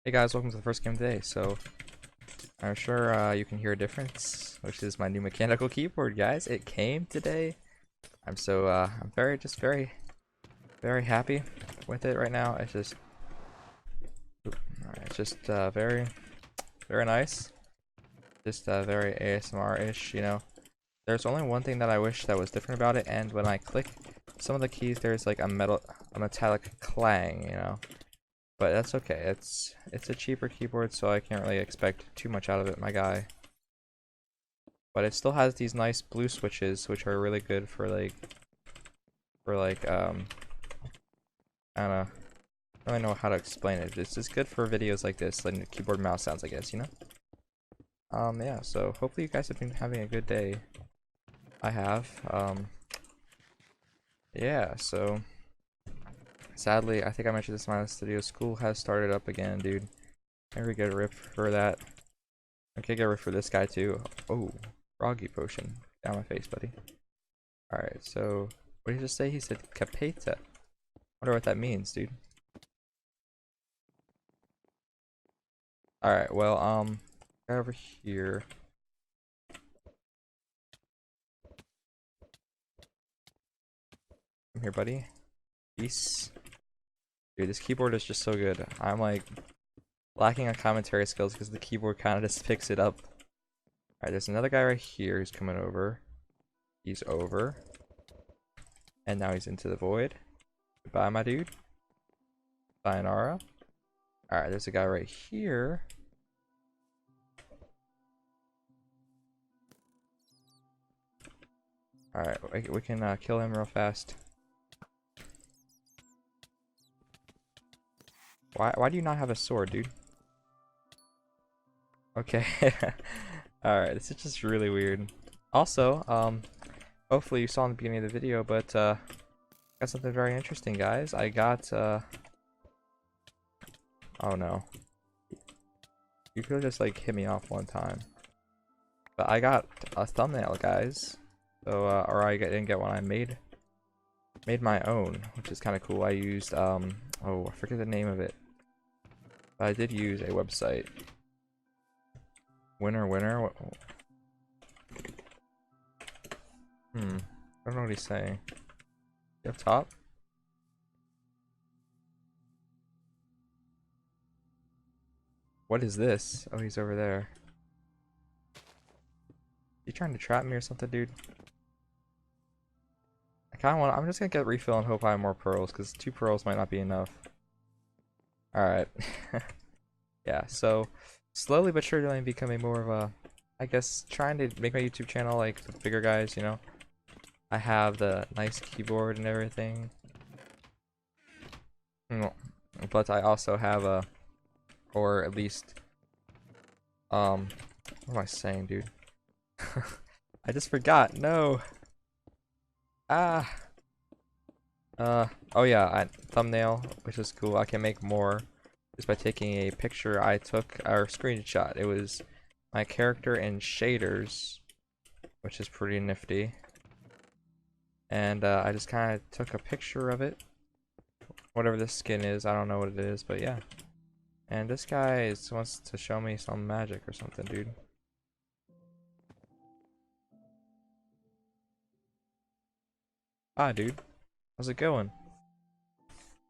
Hey guys, welcome to the first game today. So, I'm sure you can hear a difference, which is my new mechanical keyboard, guys. It came today. I'm very happy with it right now. It's just very nice. Just very ASMR-ish, you know. There's only one thing that I wish that was different about it, and when I click some of the keys, there's like a metallic clang, you know. But that's okay. It's a cheaper keyboard, so I can't really expect too much out of it, my guy. But it still has these nice blue switches, which are really good for I don't know. I don't really know how to explain it. It's just good for videos like this, like keyboard mouse sounds, I guess, you know? Yeah, so hopefully you guys have been having a good day. I have. Yeah, so sadly, I think I mentioned this in my last video, school has started up again, dude. Maybe we get a rip for that. Okay, get rid for this guy too. Oh, froggy potion. Down my face, buddy. Alright, so what did he just say? He said capeta. Wonder what that means, dude. Alright, well, right over here. Come here, buddy. Peace. Dude, this keyboard is just so good. I'm like lacking on commentary skills because the keyboard kind of just picks it up. Alright, there's another guy right here who's coming over. He's over. And now he's into the void. Goodbye, my dude. Sayonara. Alright, there's a guy right here. Alright, we can kill him real fast. Why do you not have a sword, dude? Okay. Alright, this is just really weird. Also, hopefully you saw in the beginning of the video, but got something very interesting, guys. I got oh no. You could just like hit me off one time. But I got a thumbnail, guys. So or didn't get one. I made my own, which is kind of cool. I used oh, I forget the name of it. But I did use a website. Winner. I don't know what he's saying. Up top? What is this? Oh, he's over there. You trying to trap me or something, dude? I kind of want. I'm just gonna get refill and hope I have more pearls, because 2 pearls might not be enough. All right. Yeah. So slowly but surely, I'm becoming more of a, I guess, trying to make my YouTube channel like the bigger guys. You know, I have the nice keyboard and everything. But I also have a, or at least, what am I saying, dude? I just forgot. No. Ah. Oh yeah, thumbnail, which is cool. I can make more just by taking a picture I took, or screenshot. It was my character in shaders, which is pretty nifty. And I just kind of took a picture of it. Whatever this skin is, I don't know what it is, but yeah. And this guy wants to show me some magic or something, dude. Ah, dude. How's it going?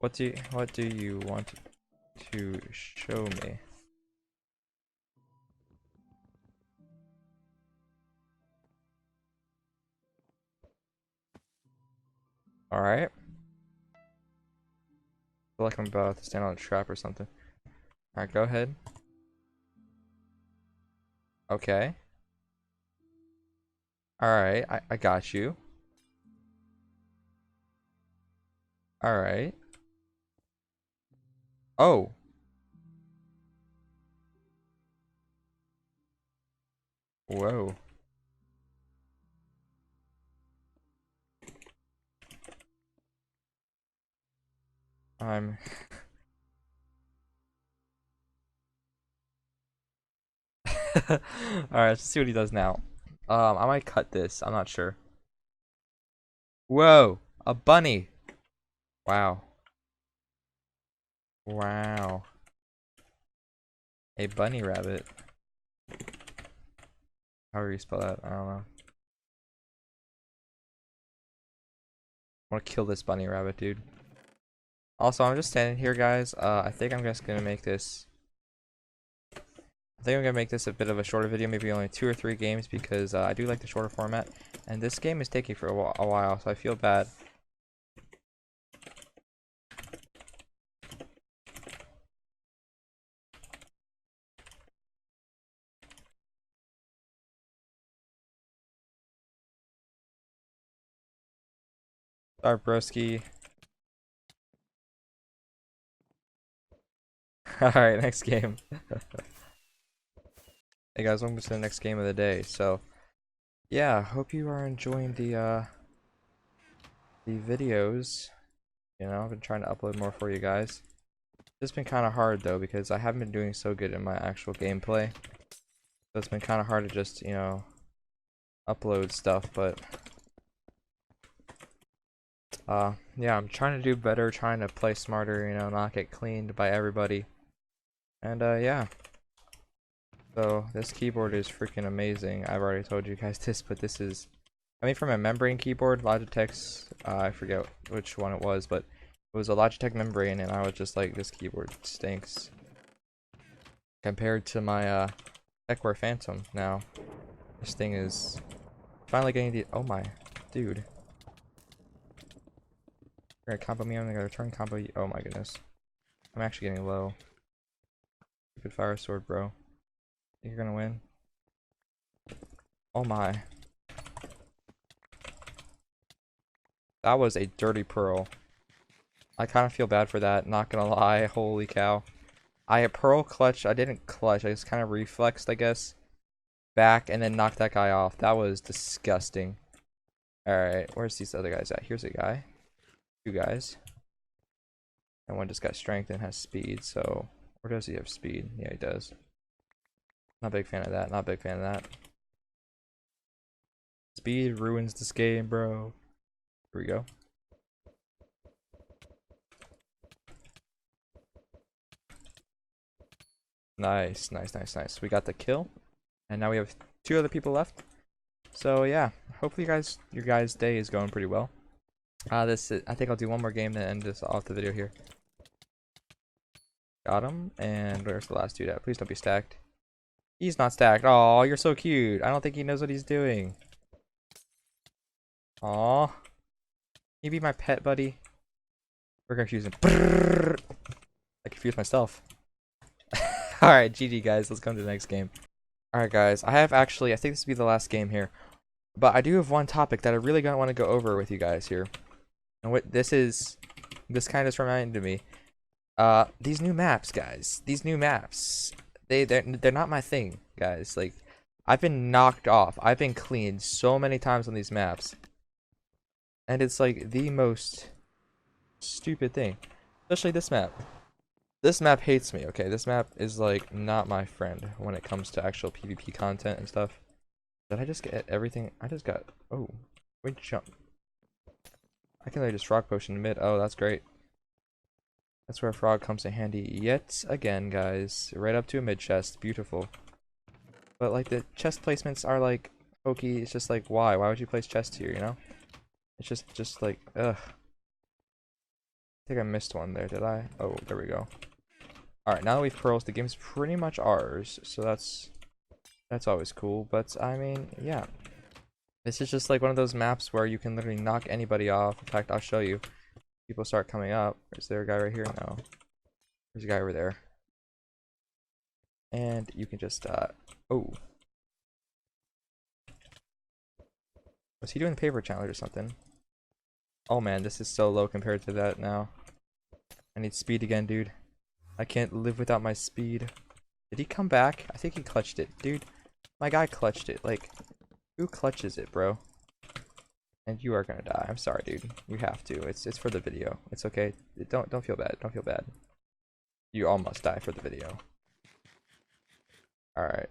What do you want to show me? Alright. Feel like I'm about to stand on a trap or something. Alright, go ahead. Okay. Alright, I got you. Alright. Oh. Whoa. I'm Alright, let's see what he does now. I might cut this. I'm not sure. Whoa, a bunny. Wow. Wow. A bunny rabbit. However you spell that, I don't know. I want to kill this bunny rabbit, dude. Also, I'm just standing here, guys. I think I'm just gonna make this. I think I'm gonna make this a bit of a shorter video, maybe only 2 or 3 games, because I do like the shorter format. And this game is taking for a while, so I feel bad. Sorry, broski. Alright, next game. Hey guys, welcome to the next game of the day. So, yeah, hope you are enjoying the videos. You know, I've been trying to upload more for you guys. It's been kind of hard though, because I haven't been doing so good in my actual gameplay. So it's been kind of hard to just, you know, upload stuff, but yeah, I'm trying to do better, trying to play smarter, you know, not get cleaned by everybody. And yeah. So this keyboard is freaking amazing. I've already told you guys this, but this is, I mean, from a membrane keyboard, Logitech's, I forget which one it was, but it was a Logitech membrane, and I was just like, this keyboard stinks. Compared to my Tecware Phantom now, this thing is finally getting the, oh my, dude. You're gonna combo me, I'm gonna return combo you, oh my goodness. I'm actually getting low. Stupid fire sword, bro. Think you're gonna win? Oh my. That was a dirty pearl. I kind of feel bad for that, not gonna lie, holy cow. I pearl clutch, I didn't clutch, I just kind of reflexed, I guess. Back and then knocked that guy off. That was disgusting. Alright, where's these other guys at? Here's a guy. 2 guys. And one just got strength and has speed, so... Or does he have speed? Yeah, he does. Not a big fan of that, not a big fan of that. Speed ruins this game, bro. Here we go. Nice, nice, nice, nice. We got the kill. And now we have 2 other people left. So yeah, hopefully your guys' day is going pretty well. I think I'll do one more game then end this off the video here. Got him, and where's the last dude at? Please don't be stacked. He's not stacked. Oh, you're so cute. I don't think he knows what he's doing. Aw. Can you be my pet, buddy? We're confusing. I confused myself. Alright, GG guys, let's go to the next game. Alright guys, I think this will be the last game here. But I do have one topic that I really don't want to go over with you guys here. And what this kind of just reminded me. These new maps, guys. These new maps. They're not my thing, guys. Like, I've been knocked off. I've been cleaned so many times on these maps. And it's like the most stupid thing. Especially this map. This map hates me, okay? This map is like not my friend when it comes to actual PvP content and stuff. Did I just get everything? I just got, oh, wait, jump. I can just frog potion in mid. Oh, that's great. That's where a frog comes in handy yet again, guys. Right up to a mid chest. Beautiful. But like the chest placements are like hokey. It's just like, why? Why would you place chests here, you know? It's just like, ugh. I think I missed one there, did I? Oh, there we go. Alright, now that we've pearls, the game's pretty much ours. So that's always cool. But I mean, yeah. This is just like one of those maps where you can literally knock anybody off. In fact, I'll show you. People start coming up. Is there a guy right here? No. There's a guy over there. And you can just, oh. Was he doing the paper challenge or something? Oh man, this is so low compared to that now. I need speed again, dude. I can't live without my speed. Did he come back? I think he clutched it. Dude, my guy clutched it. Like, who clutches it, bro? And you are gonna die. I'm sorry, dude. You have to. It's for the video. It's okay. Don't feel bad. Don't feel bad. You almost die for the video. Alright.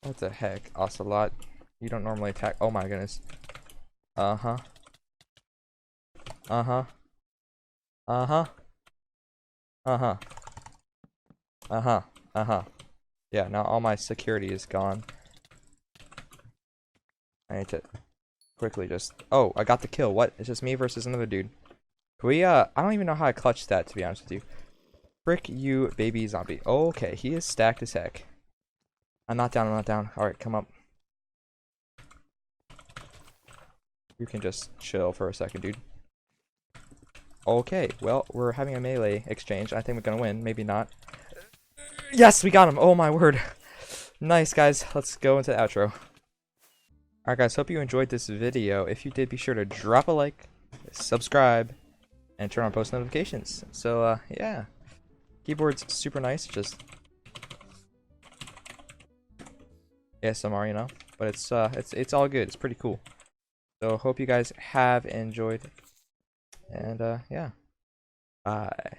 What the heck? Ocelot. You don't normally attack. Oh my goodness. Uh-huh. Uh-huh. Uh-huh. Uh-huh. Uh-huh. Uh-huh. Yeah, now all my security is gone. I need to quickly just... Oh, I got the kill. What? It's just me versus another dude. Can we, I don't even know how I clutched that, to be honest with you. Frick you, baby zombie. Okay, he is stacked as heck. I'm not down, I'm not down. Alright, come up. You can just chill for a second, dude. Okay, well, we're having a melee exchange. I think we're gonna win. Maybe not. Yes, we got him! Oh my word. Nice, guys. Let's go into the outro. Alright, guys, hope you enjoyed this video. If you did, be sure to drop a like, subscribe, and turn on post notifications. So, yeah. Keyboard's super nice, just ASMR, you know? But it's all good. It's pretty cool. So, hope you guys have enjoyed. And, yeah. Bye.